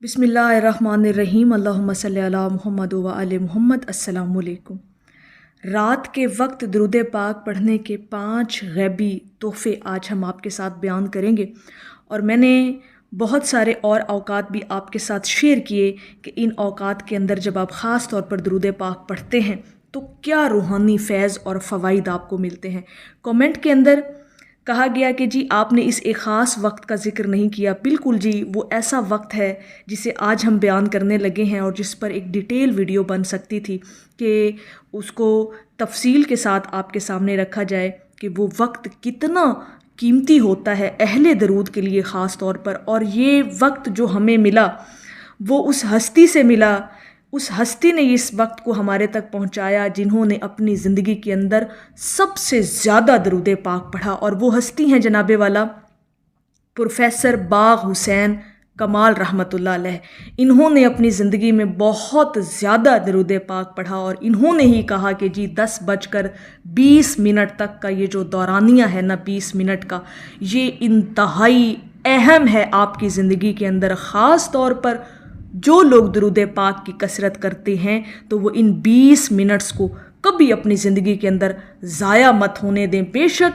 बिस्मिल्लाहिर्रहमानिर्रहीम अल्लाहुम्मा सल्ली अला मुहम्मद व आले मुहम्मद। अस्सलामु अलैकुम। रात के वक्त दुरूद पाक पढ़ने के 5 गैबी तोहफ़े आज हम आपके साथ बयान करेंगे। और मैंने बहुत सारे और औकात भी आपके साथ शेयर किए कि इन औकात के अंदर जब आप ख़ास तौर पर दुरूद पाक पढ़ते हैं तो क्या रूहानी फैज़ और फ़वाइद आपको मिलते हैं। कमेंट के अंदर कहा गया कि जी आपने इस एक ख़ास वक्त का ज़िक्र नहीं किया। बिल्कुल जी, वो ऐसा वक्त है जिसे आज हम बयान करने लगे हैं और जिस पर एक डिटेल वीडियो बन सकती थी कि उसको तफसील के साथ आपके सामने रखा जाए कि वो वक्त कितना कीमती होता है अहले दरूद के लिए ख़ास तौर पर। और ये वक्त जो हमें मिला वो उस हस्ती से मिला, उस हस्ती ने इस वक्त को हमारे तक पहुंचाया जिन्होंने अपनी ज़िंदगी के अंदर सबसे ज़्यादा दरूद पाक पढ़ा। और वो हस्ती हैं जनाबे वाला प्रोफेसर बाग़ हुसैन कमाल रहमतुल्लाह अलैह। इन्होंने अपनी ज़िंदगी में बहुत ज़्यादा दरूद पाक पढ़ा और इन्होंने ही कहा कि जी 10:20 तक का ये जो दौरानिया है ना 20 मिनट का, ये इंतहाई अहम है आपकी ज़िंदगी के अंदर। ख़ास तौर पर जो लोग दरूद पाक की कसरत करते हैं तो वो इन 20 मिनट्स को कभी अपनी ज़िंदगी के अंदर ज़ाया मत होने दें। बेशक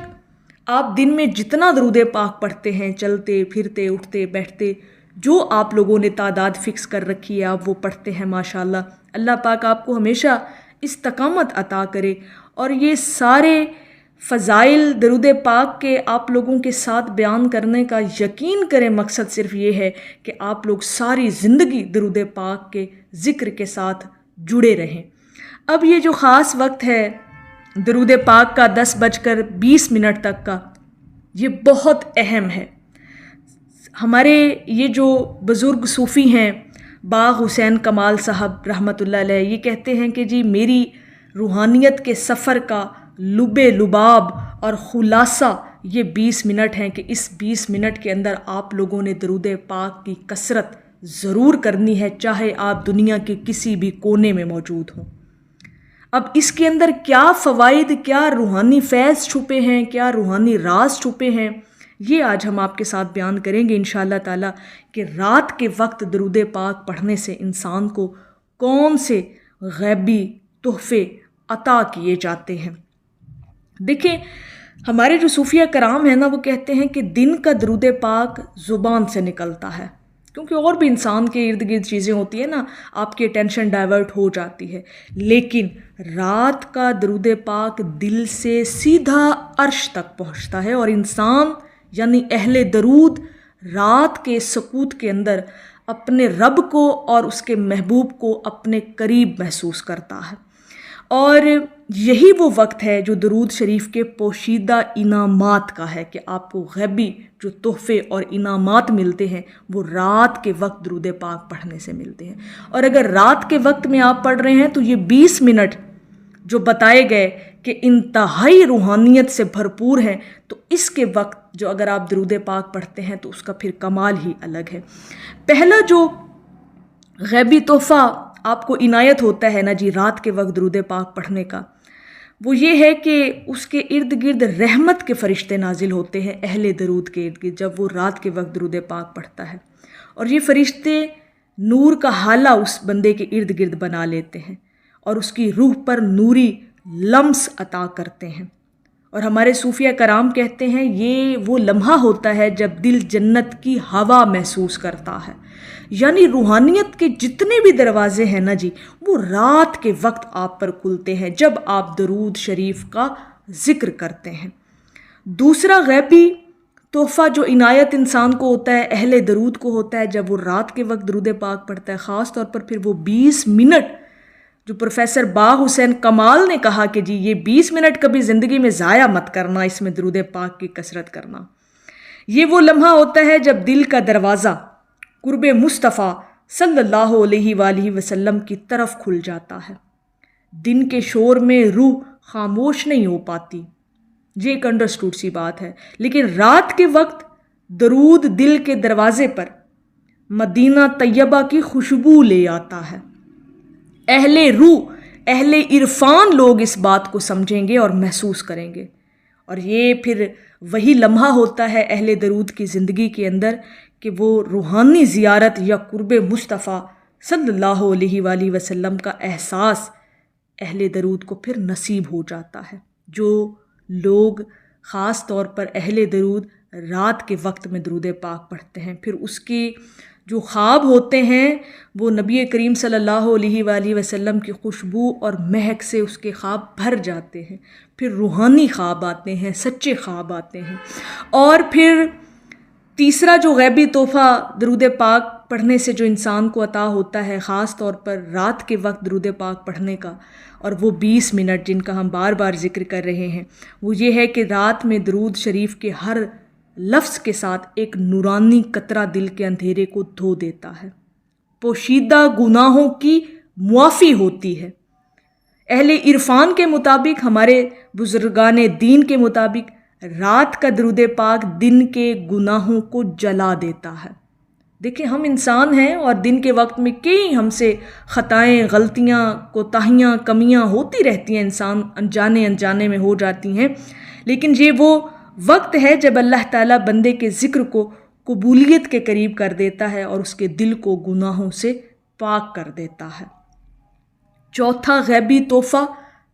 आप दिन में जितना दरूद पाक पढ़ते हैं, चलते फिरते उठते बैठते, जो आप लोगों ने तादाद फ़िक्स कर रखी है आप वो पढ़ते हैं माशाल्लाह। अल्लाह पाक आपको हमेशा इस्तकामत अता करे। और ये सारे फ़ज़ाइल दरूद पाक के आप लोगों के साथ बयान करने का यकीन करें मकसद सिर्फ़ ये है कि आप लोग सारी ज़िंदगी दरूद पाक के ज़िक्र के साथ जुड़े रहें। अब ये जो ख़ास वक्त है दरूद पाक का 10:20 तक का, ये बहुत अहम है। हमारे ये जो बुज़ुर्ग सूफ़ी हैं बाग़ हुसैन कमाल साहब रहमतुल्लाह अलैह, ये कहते हैं कि जी मेरी रूहानियत के सफ़र का लुबे लुबाब और ख़ुलासा ये 20 मिनट हैं कि इस 20 मिनट के अंदर आप लोगों ने दरूद पाक की कसरत ज़रूर करनी है, चाहे आप दुनिया के किसी भी कोने में मौजूद हों। अब इसके अंदर क्या फ़वाइद, क्या रूहानी फैज़ छुपे हैं, क्या रूहानी राज छुपे हैं, ये आज हम आपके साथ बयान करेंगे इंशाअल्लाह ताला कि रात के वक्त दरूद पाक पढ़ने से इंसान को कौन से गैबी तोहफ़े अता किए जाते हैं। देखिए हमारे जो सूफिया कराम हैं ना, वो कहते हैं कि दिन का दरूद पाक ज़ुबान से निकलता है, क्योंकि और भी इंसान के इर्द गिर्द चीज़ें होती है ना, आपकी अटेंशन डाइवर्ट हो जाती है। लेकिन रात का दरूद पाक दिल से सीधा अर्श तक पहुँचता है और इंसान यानी अहले दरूद रात के सकूत के अंदर अपने रब को और उसके महबूब को अपने करीब महसूस करता है। और यही वो वक्त है जो दरूद शरीफ के पोशीदा इनामात का है कि आपको गैबी जो तोहफ़े और इनामात मिलते हैं वो रात के वक्त दरूद पाक पढ़ने से मिलते हैं। और अगर रात के वक्त में आप पढ़ रहे हैं तो ये 20 मिनट जो बताए गए कि इंतहाई रूहानियत से भरपूर हैं, तो इसके वक्त जो अगर आप दरूद पाक पढ़ते हैं तो उसका फिर कमाल ही अलग है। पहला जो गैबी तोहफ़ा आपको इनायत होता है ना जी रात के वक्त दरूद पाक पढ़ने का, वो ये है कि उसके इर्द गिर्द रहमत के फ़रिश्ते नाजिल होते हैं अहले दरूद के इर्द गिर्द जब वो रात के वक्त दरूद पाक पढ़ता है। और ये फ़रिश्ते नूर का हाला उस बंदे के इर्द गिर्द बना लेते हैं और उसकी रूह पर नूरी लम्स अता करते हैं। और हमारे सूफिया कराम कहते हैं ये वो लम्हा होता है जब दिल जन्नत की हवा महसूस करता है। यानी रूहानियत के जितने भी दरवाजे हैं ना जी, वो रात के वक्त आप पर खुलते हैं जब आप दरूद शरीफ का ज़िक्र करते हैं। दूसरा गैबी तोहफ़ा जो इनायत इंसान को होता है अहले दरूद को होता है जब वो रात के वक्त दरूद पाक पढ़ता है। ख़ास तौर पर फिर वो 20 मिनट जो प्रोफेसर बाग़ हुसैन कमाल ने कहा कि जी ये 20 मिनट कभी ज़िंदगी में ज़ाया मत करना, इसमें दरूद पाक की कसरत करना। ये वो लम्हा होता है जब दिल का दरवाज़ा कुर्बे मुस्तफ़ा सल्लल्लाहु अलैहि वसल्लम की तरफ खुल जाता है। दिन के शोर में रूह खामोश नहीं हो पाती, ये एक अंडरस्टूड सी बात है। लेकिन रात के वक्त दरूद दिल के दरवाज़े पर मदीना तैयबा की खुशबू ले आता है। अहले रूह, अहले इरफान लोग इस बात को समझेंगे और महसूस करेंगे। और ये फिर वही लम्हा होता है अहले दरूद की ज़िंदगी के अंदर कि वो रूहानी ज़ियारत या कुर्ब मुस्तफ़ा सल्लल्लाहु अलैहि वसल्लम का एहसास अहले दरूद को फिर नसीब हो जाता है। जो लोग ख़ास तौर पर अहले दरूद रात के वक्त में दरूद पाक पढ़ते हैं, फिर उसके जो ख्वाब होते हैं वो नबी करीम सल्लल्लाहु अलैहि वसल्लम की खुशबू और महक से उसके ख्वाब भर जाते हैं। फिर रूहानी ख्वाब आते हैं, सच्चे ख्वाब आते हैं। और फिर तीसरा जो गैबी तोहफ़ा दरूद पाक पढ़ने से जो इंसान को अता होता है, ख़ास तौर पर रात के वक्त दरूद पाक पढ़ने का, और वो 20 मिनट जिनका हम बार बार जिक्र कर रहे हैं, वो ये है कि रात में दरूद शरीफ के हर लफ्ज़ के साथ एक नूरानी कतरा दिल के अंधेरे को धो देता है, पोशीदा गुनाहों की मुआफ़ी होती है। अहले इरफान के मुताबिक, हमारे बुजुर्गान दीन के मुताबिक, रात का दरूद पाक दिन के गुनाहों को जला देता है। देखिए, हम इंसान हैं और दिन के वक्त में कई हमसे ख़ताएँ, गलतियाँ, कोताहियाँ, कमियाँ होती रहती हैं, इंसान अनजाने अनजाने में हो जाती हैं। लेकिन ये वो वक्त है जब अल्लाह ताला बंदे के ज़िक्र को कबूलियत के करीब कर देता है और उसके दिल को गुनाहों से पाक कर देता है। चौथा गैबी तोहफ़ा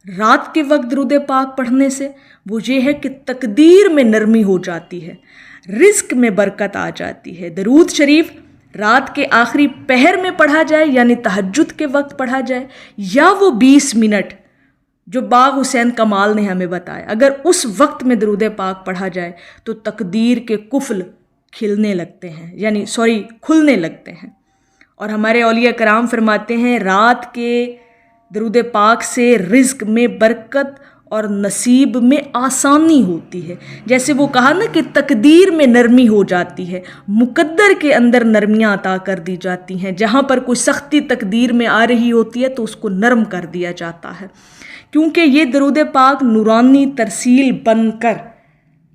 रात के वक्त दरूद पाक पढ़ने से वो ये है कि तकदीर में नरमी हो जाती है, रिज़्क में बरकत आ जाती है। दरूद शरीफ रात के आखिरी पहर में पढ़ा जाए, यानी तहज्जुद के वक्त पढ़ा जाए, या वो 20 मिनट जो बाग हुसैन कमाल ने हमें बताया, अगर उस वक्त में दरूद पाक पढ़ा जाए तो तकदीर के कुफल खिलने लगते हैं, खुलने लगते हैं। और हमारे औलिया कराम फरमाते हैं, रात के दरूद पाक से रिज़्क में बरकत और नसीब में आसानी होती है। जैसे वो कहा ना कि तकदीर में नरमी हो जाती है, मुकद्दर के अंदर नरमियाँ अता कर दी जाती हैं। जहाँ पर कोई सख्ती तकदीर में आ रही होती है तो उसको नरम कर दिया जाता है, क्योंकि ये दरूद पाक नूरानी तरसील बनकर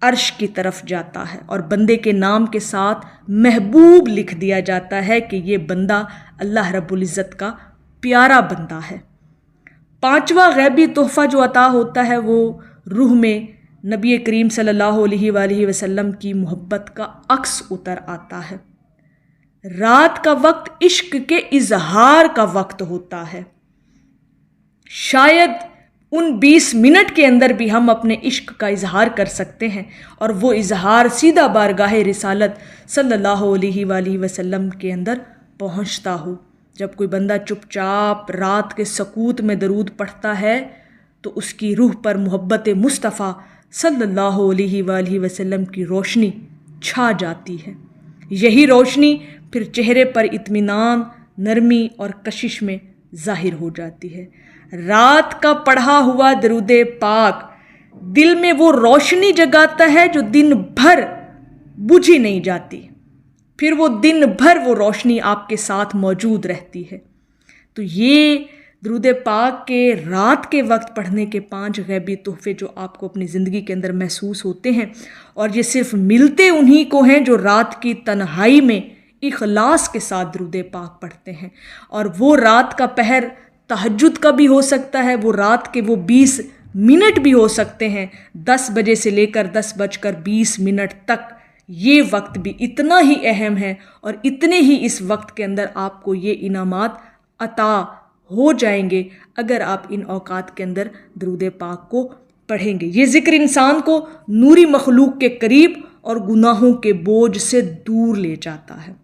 अर्श की तरफ जाता है और बंदे के नाम के साथ महबूब लिख दिया जाता है कि ये बंदा अल्लाह रब्बुल इज़्ज़त का प्यारा बंदा है। पांचवा गैबी तोहफ़ा जो अता होता है वो रूह में नबी करीम सल्लल्लाहु अलैहि वसल्लम की मोहब्बत का अक्स उतर आता है। रात का वक्त इश्क के इजहार का वक्त होता है। शायद उन 20 मिनट के अंदर भी हम अपने इश्क का इजहार कर सकते हैं और वो इजहार सीधा बारगाह रिसालत सल्लल्लाहु अलैहि वसल्लम के अंदर पहुंचता हो। जब कोई बंदा चुपचाप रात के सकूत में दरूद पढ़ता है तो उसकी रूह पर मोहब्बत मुस्तफ़ा सल्लल्लाहु अलैहि वसल्लम की रोशनी छा जाती है। यही रोशनी फिर चेहरे पर इत्मीनान, नरमी और कशिश में ज़ाहिर हो जाती है। रात का पढ़ा हुआ दरूद पाक दिल में वो रोशनी जगाता है जो दिन भर बुझी नहीं जाती, फिर वो दिन भर वो रोशनी आपके साथ मौजूद रहती है। तो ये दरूद पाक के रात के वक्त पढ़ने के 5 गैबी तोहफ़े जो आपको अपनी ज़िंदगी के अंदर महसूस होते हैं, और ये सिर्फ मिलते उन्हीं को हैं जो रात की तन्हाई में इखलास के साथ दरूद पाक पढ़ते हैं। और वो रात का पहर तहज्जुद का भी हो सकता है, वो रात के वो 20 मिनट भी हो सकते हैं, 10 बजे से लेकर 10:20 तक। ये वक्त भी इतना ही अहम है और इतने ही इस वक्त के अंदर आपको ये इनामात अता हो जाएंगे अगर आप इन औकात के अंदर दरूद पाक को पढ़ेंगे। ये ज़िक्र इंसान को नूरी मखलूक के करीब और गुनाहों के बोझ से दूर ले जाता है।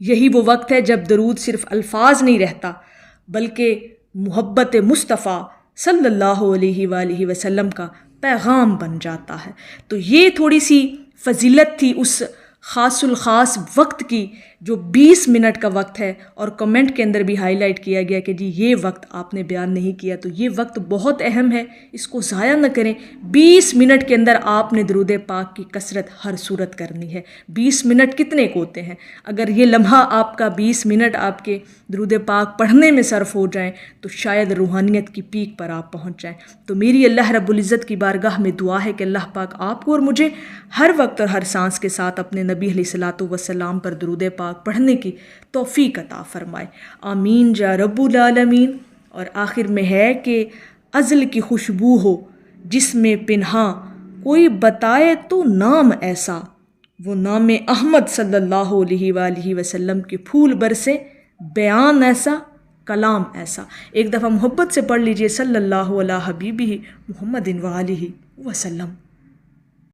यही वो वक्त है जब दरूद सिर्फ अल्फाज नहीं रहता बल्कि मोहब्बत मुस्तफ़ा सल्लल्लाहु अलैहि वसल्लम का पैगाम बन जाता है। तो ये थोड़ी सी फजीलत थी उस ख़ासुल ख़ास वक्त की जो 20 मिनट का वक्त है, और कमेंट के अंदर भी हाईलाइट किया गया कि जी ये वक्त आपने बयान नहीं किया, तो ये वक्त बहुत अहम है, इसको ज़ाया न करें। 20 मिनट के अंदर आपने दरूद पाक की कसरत हर सूरत करनी है। 20 मिनट कितने को होते हैं? अगर ये लम्हा आपका 20 मिनट आपके दरूद पाक पढ़ने में सर्फ हो जाएं तो शायद रूहानियत की पीक पर आप पहुँच जाएँ। तो मेरी अल्लाह रब्बुल इज़्ज़त की बारगाह में दुआ है कि अल्लाह पाक आपको और मुझे हर वक्त और हर सांस के साथ अपने नबी अलैहिस्सलातु वस्सलाम पर दरूद पाक पढ़ने की तौफीक अता फरमाए। आमीन या रब्बुल आलमीन। और आखिर में है कि अज़ल की खुशबू हो जिसमें पिन्हा, कोई बताए तो नाम ऐसा, वो नाम अहमद सल्लल्लाहु अलैहि वसल्लम के फूल बरसे, बयान ऐसा, कलाम ऐसा। एक दफ़ा मोहब्बत से पढ़ लीजिए, सल्लल्लाहु अला हबीबिही मुहम्मदिन व आलिही वसल्लम।